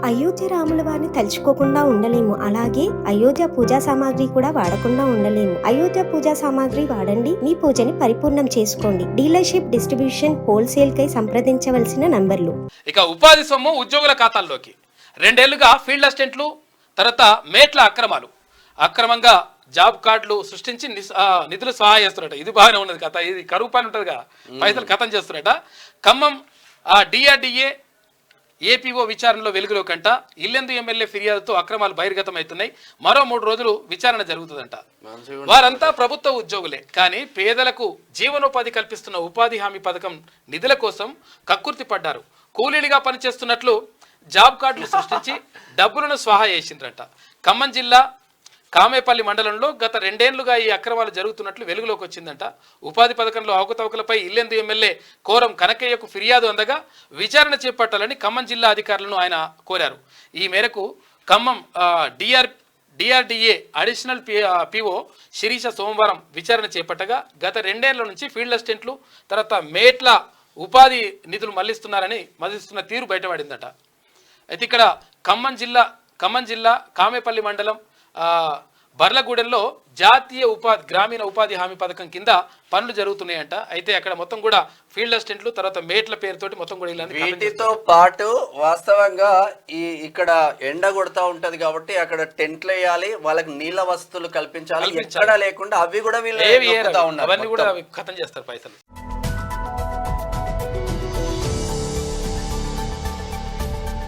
అయోధ్య రాముల వారిని తలుచుకోకుండా ఉండలేము. అలాగే అయోధ్య పూజా సామాగ్రి కూడా వాడకుండా ఉండలేము. అయోధ్య పూజా సామాగ్రి వాడండి, మీ పూజని పరిపూర్ణం చేసుకోండి. డీలర్షిప్, డిస్ట్రిబ్యూషన్, హోల్సేల్ కై సంప్రదించవలసిన నంబర్లు. ఇక ఉపాధి సొమ్ము ఉద్యోగుల ఖాతాల్లోకి. 2 ఏళ్లుగా ఫీల్డ్ అసిస్టెంట్లు తర్వాత మేట్ల అక్రమంగా జాబ్ కార్డులు సృష్టించి నిధులు సహాయం చేస్తున్నట. ఇది బాగానే ఉన్నది కథ. ఇది కరువు పని ఉంటుందిగా, పైసలు కథం చేస్తున్నట. ఖమ్మం డిఆర్డిఏ ఏపీఓ విచారణలో వెలుగులో కంట. ఇల్లెందు ఎమ్మెల్యే ఫిర్యాదుతో అక్రమాలు బహిర్గతం అవుతున్నాయి. మరో 3 రోజులు విచారణ జరుగుతుందంట. వారంతా ప్రభుత్వ ఉద్యోగులే, కానీ పేదలకు జీవనోపాధి కల్పిస్తున్న ఉపాధి హామీ పథకం నిధుల కోసం కక్కుర్తి పడ్డారు. కూలీలుగా పనిచేస్తున్నట్లు జాబ్ కార్డులు సృష్టించి డబ్బులను స్వాహా చేసిండ్రంట. ఖమ్మం జిల్లా కామేపల్లి మండలంలో గత 2 ఏళ్లుగా ఈ అక్రమాలు జరుగుతున్నట్లు వెలుగులోకి వచ్చిందంట. ఉపాధి పథకంలో అవకతవకలపై ఇల్లెందు ఎమ్మెల్యే కోరం కనకయ్యకు ఫిర్యాదు అందగా విచారణ చేపట్టాలని ఖమ్మం జిల్లా అధికారులను ఆయన కోరారు. ఈ మేరకు Khammam DRDA additional PO Sirisha సోమవారం విచారణ చేపట్టగా గత 2 ఏళ్ల నుంచి ఫీల్డ్ అసిస్టెంట్లు తర్వాత మేట్ల ఉపాధి నిధులు మళ్లిస్తున్న తీరు బయటపడిందట. అయితే ఇక్కడ ఖమ్మం జిల్లా కామేపల్లి మండలం బర్లగూడెంలో జాతీయ గ్రామీణ ఉపాధి హామీ పథకం కింద పనులు జరుగుతున్నాయంట. అయితే అక్కడ మొత్తం కూడా ఫీల్డ్ అసిస్టెంట్లు తర్వాత మేట్ల పేరుతోటి మొత్తం కూడా వీటితో పాటు వాస్తవంగా ఇక్కడ ఎండ కొడతా ఉంటది కాబట్టి అక్కడ టెంట్లు వేయాలి, వాళ్ళకి నీళ్ళ వసతులు కల్పించాలి. ఎక్కడ లేకుండా అవి కూడా వీళ్ళు అవన్నీ కూడా ఖతం చేస్తారు పైసలు.